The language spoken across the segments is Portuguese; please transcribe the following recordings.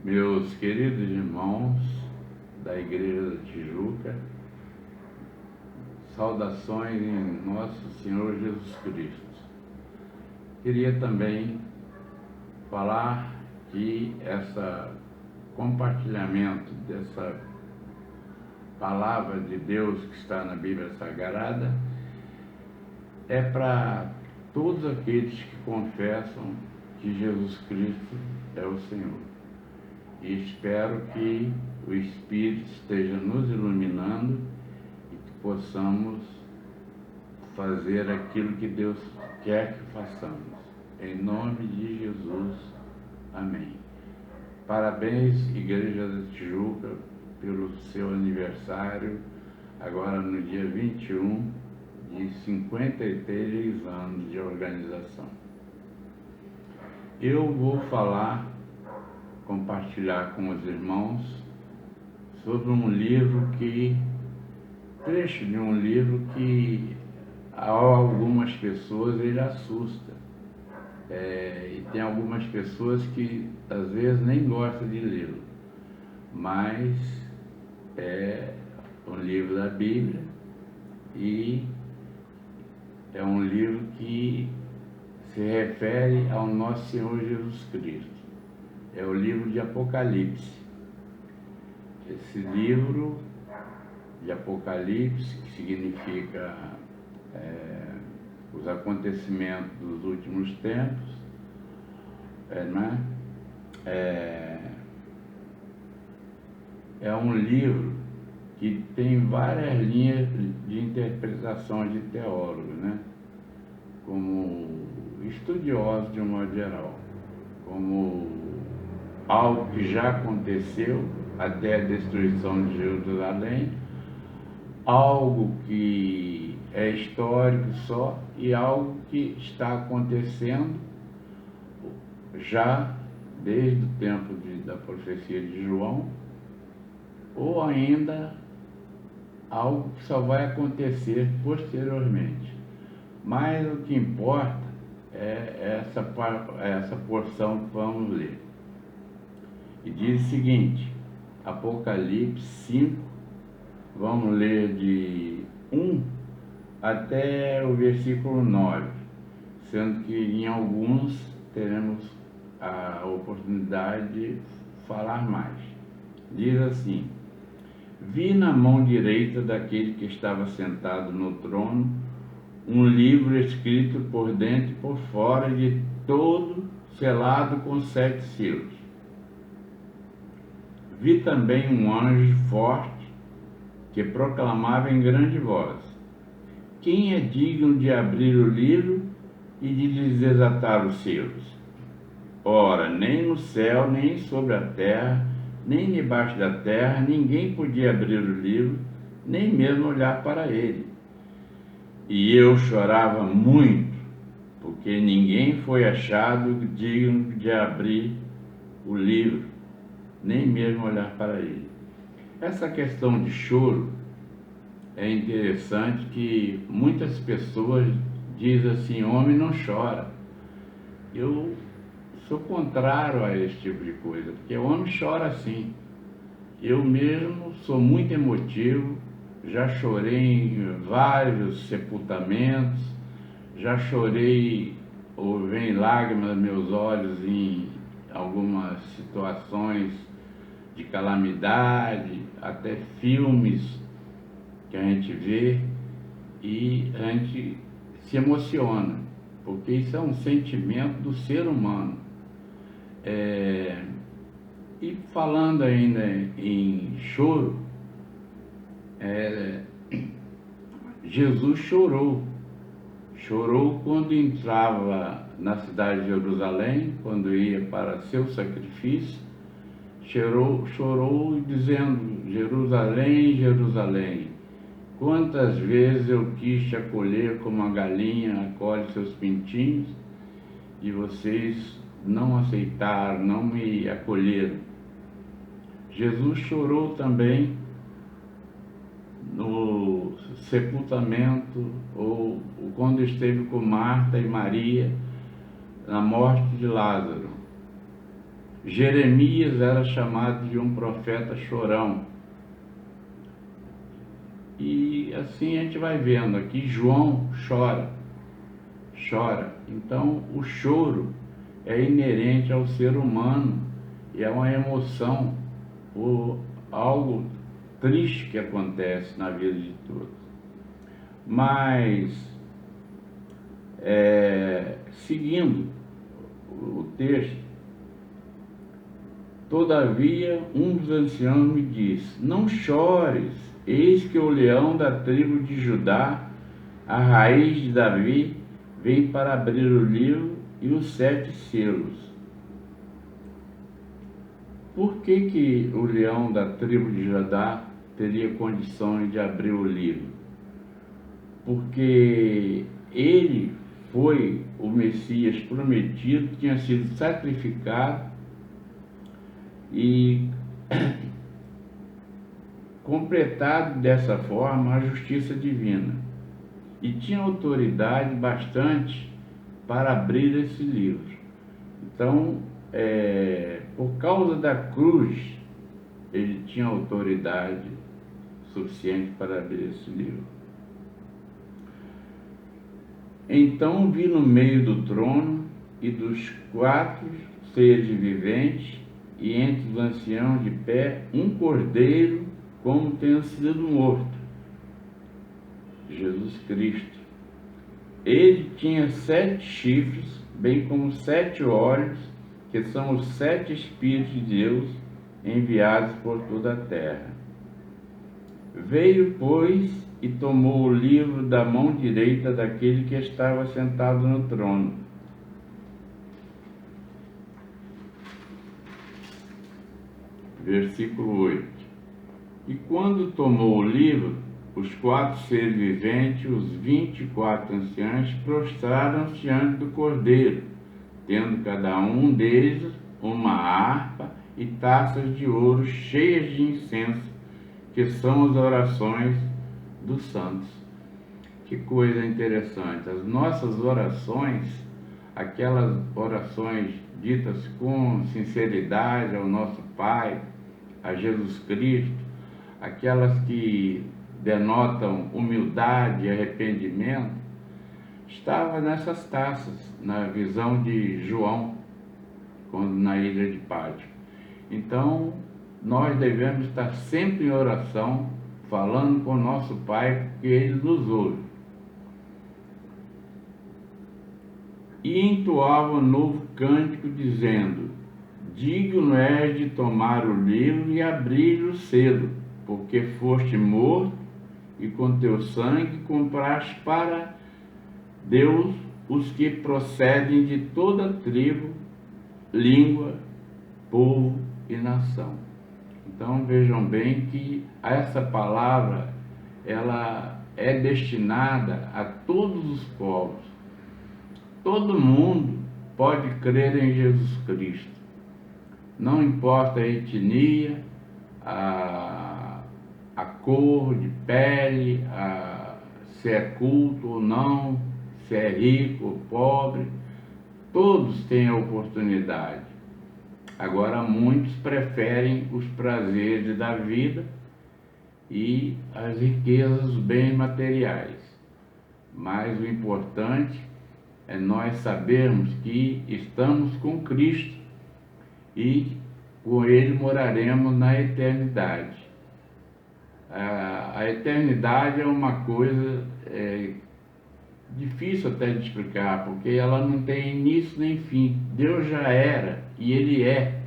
Meus queridos irmãos da Igreja da Tijuca, saudações em Nosso Senhor Jesus Cristo. Queria também falar que esse compartilhamento dessa palavra de Deus que está na Bíblia Sagrada é para todos aqueles que confessam que Jesus Cristo é o Senhor. E espero que o Espírito esteja nos iluminando e que possamos fazer aquilo que Deus quer que façamos. Em nome de Jesus. Amém. Parabéns, Igreja da Tijuca, pelo seu aniversário, agora no dia 21 de 53 anos de organização. Eu vou compartilhar com os irmãos sobre um livro trecho de um livro que a algumas pessoas ele assusta. E tem algumas pessoas que às vezes nem gostam de lê-lo, mas é um livro da Bíblia e é um livro que se refere ao nosso Senhor Jesus Cristo. É o livro de Apocalipse. Esse livro de Apocalipse, que significa os acontecimentos dos últimos tempos, é um livro que tem várias linhas de interpretação de teólogos, como estudiosos de um modo geral, como algo que já aconteceu até a destruição de Jerusalém, algo que é histórico só e algo que está acontecendo já desde o tempo da profecia de João, ou ainda algo que só vai acontecer posteriormente. Mas o que importa é essa porção que vamos ler. E diz o seguinte, Apocalipse 5, vamos ler de 1 até o versículo 9, sendo que em alguns teremos a oportunidade de falar mais. Diz assim: vi na mão direita daquele que estava sentado no trono um livro escrito por dentro e por fora, de todo selado com 7 selos. Vi também um anjo forte que proclamava em grande voz: quem é digno de abrir o livro e de lhes desatar os selos? Ora, nem no céu, nem sobre a terra, nem debaixo da terra, ninguém podia abrir o livro, nem mesmo olhar para ele. E eu chorava muito, porque ninguém foi achado digno de abrir o livro, nem mesmo olhar para ele. Essa questão de choro é interessante, que muitas pessoas dizem assim: homem não chora. Eu sou contrário a esse tipo de coisa, porque o homem chora sim. Eu mesmo sou muito emotivo, já chorei em vários sepultamentos, já chorei, ou vem lágrimas nos meus olhos em algumas situações de calamidade, até filmes que a gente vê e a gente se emociona, porque isso é um sentimento do ser humano. E falando ainda em choro, Jesus chorou quando entrava na cidade de Jerusalém, quando ia para seu sacrifício. Chorou dizendo: Jerusalém, Jerusalém, quantas vezes eu quis te acolher como a galinha acolhe seus pintinhos, e vocês não aceitaram, não me acolheram. Jesus chorou também no sepultamento, ou quando esteve com Marta e Maria na morte de Lázaro. Jeremias era chamado de um profeta chorão. E assim a gente vai vendo aqui, João chora. Então o choro é inerente ao ser humano e é uma emoção ou algo triste que acontece na vida de todos. Mas, seguindo o texto, todavia um dos anciãos me disse: não chores, eis que o leão da tribo de Judá, a raiz de Davi, vem para abrir o livro e os 7 selos. Por que o leão da tribo de Judá teria condições de abrir o livro? Porque ele foi o Messias prometido, que tinha sido sacrificado e completado dessa forma a justiça divina. E tinha autoridade bastante para abrir esse livro. Então, por causa da cruz, ele tinha autoridade suficiente para abrir esse livro. Então vi no meio do trono e dos 4 seres viventes e entre os anciãos de pé um cordeiro como tendo sido morto, Jesus Cristo. Ele tinha 7 chifres, bem como 7 olhos, que são os 7 Espíritos de Deus enviados por toda a terra. Veio, pois, e tomou o livro da mão direita daquele que estava sentado no trono. Versículo 8. E quando tomou o livro, os 4 seres viventes, os 24 anciãos, prostraram-se diante do Cordeiro, tendo cada um deles uma harpa e taças de ouro cheias de incenso, que são as orações dos santos. Que coisa interessante! As nossas orações, aquelas orações ditas com sinceridade ao nosso Pai, a Jesus Cristo, aquelas que denotam humildade e arrependimento, estava nessas taças, na visão de João, quando na ilha de Pátio. Então, nós devemos estar sempre em oração, falando com o nosso Pai, porque Ele nos ouve. E entoava um novo cântico, dizendo: digno és de tomar o livro e abrir o selo, porque foste morto e com teu sangue compraste para Deus os que procedem de toda tribo, língua, povo e nação. Então vejam bem que essa palavra ela é destinada a todos os povos. Todo mundo pode crer em Jesus Cristo. Não importa a etnia, a cor de pele, se é culto ou não, se é rico ou pobre, todos têm a oportunidade. Agora, muitos preferem os prazeres da vida e as riquezas, os bens materiais. Mas o importante é nós sabermos que estamos com Cristo e com Ele moraremos na eternidade. A eternidade é uma coisa difícil até de explicar, porque ela não tem início nem fim. Deus já era e Ele é.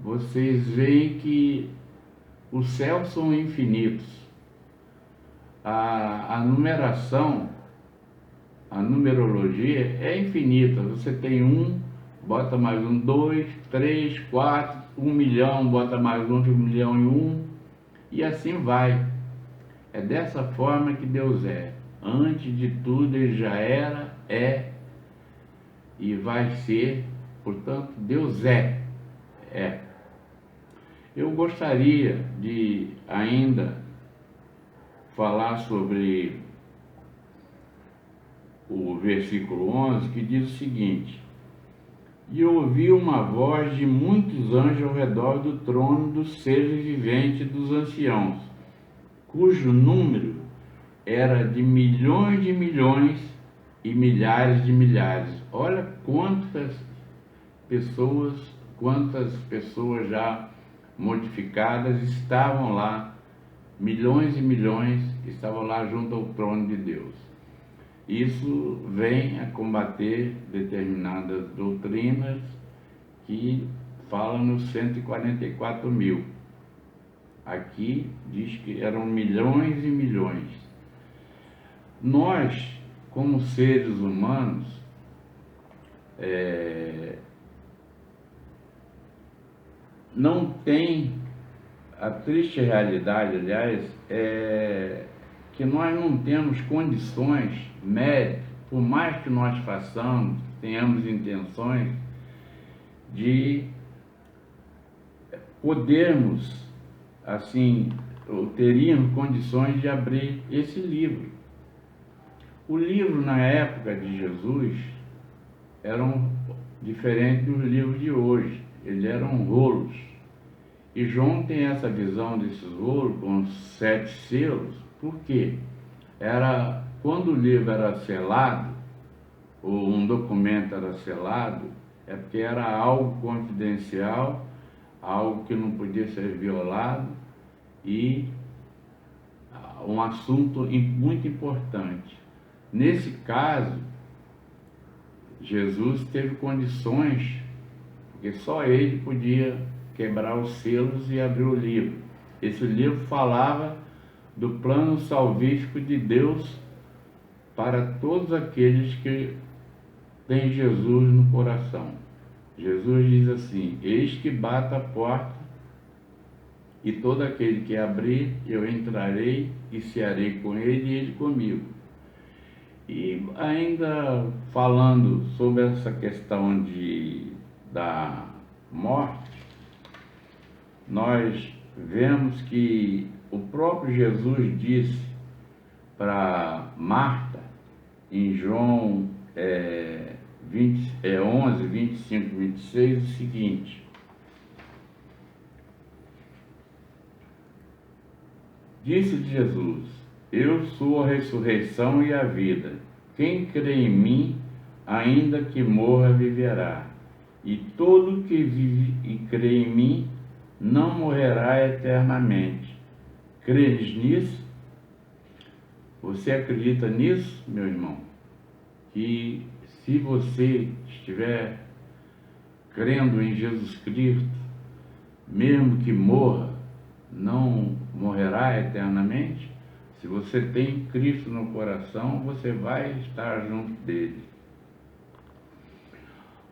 Vocês veem que os céus são infinitos. A numeração, a numerologia é infinita. Você tem 1, bota mais 1, 2, 3, 4, 1 milhão, bota mais 1 milhão e 1, e assim vai. É dessa forma que Deus é. Antes de tudo Ele já era, é e vai ser. Portanto, Deus é. Eu gostaria de ainda falar sobre o versículo 11, que diz o seguinte: E ouvi uma voz de muitos anjos ao redor do trono dos seres viventes dos anciãos, cujo número era de milhões e milhares de milhares. Olha quantas pessoas já modificadas estavam lá, milhões e milhões estavam lá junto ao trono de Deus. Isso vem a combater determinadas doutrinas que falam nos 144 mil. Aqui diz que eram milhões e milhões. Nós, como seres humanos, não tem a triste realidade, aliás, é que nós não temos condições médicas, por mais que nós façamos, tenhamos intenções de podermos, assim, ou teríamos condições de abrir esse livro. O livro, na época de Jesus, eram diferentes dos livros de hoje. Eles eram rolos. E João tem essa visão desses rolos com 7 selos. Por quê? Era, quando o livro era selado, ou um documento era selado, é porque era algo confidencial, algo que não podia ser violado e um assunto muito importante. Nesse caso, Jesus teve condições, porque só ele podia quebrar os selos e abrir o livro. Esse livro falava do plano salvífico de Deus para todos aqueles que têm Jesus no coração. Jesus diz assim: eis que bato a porta, e todo aquele que abrir, eu entrarei e cearei com ele e ele comigo. E ainda falando sobre essa questão da morte, nós vemos que o próprio Jesus disse para Marta, em João 11, 25, 26, o seguinte: disse Jesus: eu sou a ressurreição e a vida. Quem crê em mim, ainda que morra, viverá. E todo que vive e crê em mim, não morrerá eternamente. Credes nisso? Você acredita nisso, meu irmão? Que se você estiver crendo em Jesus Cristo, mesmo que morra, não morrerá eternamente? Se você tem Cristo no coração, você vai estar junto dele.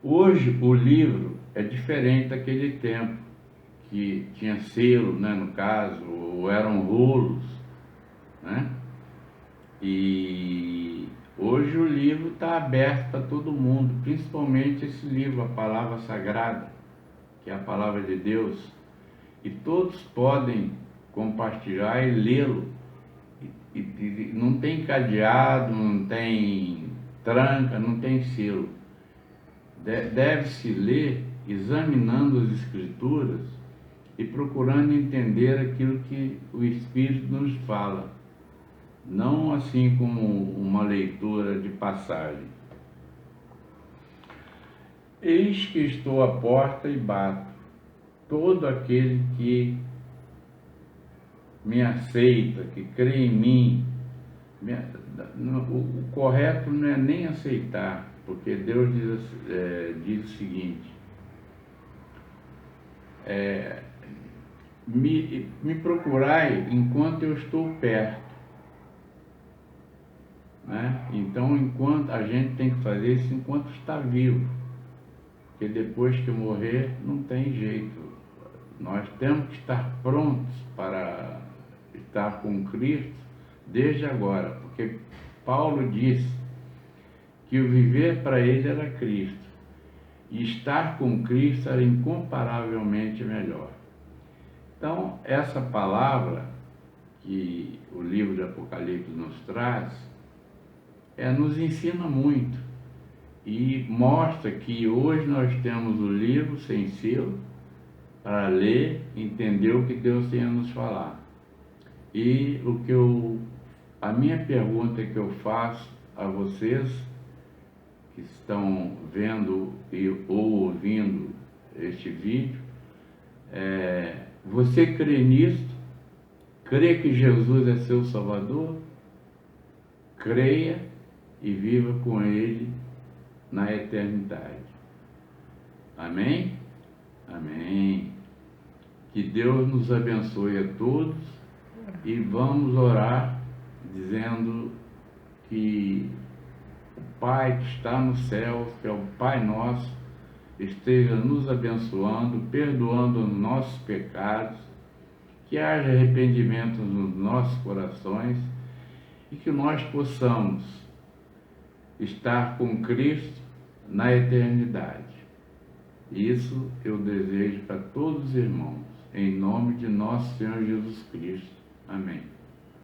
Hoje o livro é diferente daquele tempo, que tinha selo, né, no caso, ou eram rolos, né? E hoje o livro está aberto para todo mundo, principalmente esse livro, a Palavra Sagrada, que é a Palavra de Deus, e todos podem compartilhar e lê-lo. E não tem cadeado, não tem tranca, não tem selo. Deve-se ler examinando as Escrituras e procurando entender aquilo que o Espírito nos fala, não assim como uma leitura de passagem. Eis que estou à porta e bato. Todo aquele que me aceita, que crê em mim, o correto não é nem aceitar, porque Deus diz o seguinte: me procurai enquanto eu estou perto, né? Então, enquanto a gente tem que fazer isso enquanto está vivo, porque depois que morrer não tem jeito. Nós temos que estar prontos para estar com Cristo desde agora, porque Paulo disse que o viver para ele era Cristo e estar com Cristo era incomparavelmente melhor. Então, essa palavra que o livro de Apocalipse nos traz, nos ensina muito e mostra que hoje nós temos o livro sem selo para ler, entender o que Deus tem a nos falar. E a minha pergunta que eu faço a vocês que estão vendo ou ouvindo este vídeo é: você crê nisto? Crê que Jesus é seu Salvador? Creia e viva com Ele na eternidade. Amém? Amém. Que Deus nos abençoe a todos e vamos orar dizendo que o Pai que está nos céus, que é o Pai nosso, esteja nos abençoando, perdoando os nossos pecados, que haja arrependimento nos nossos corações e que nós possamos estar com Cristo na eternidade. Isso eu desejo para todos os irmãos, em nome de nosso Senhor Jesus Cristo. Amém.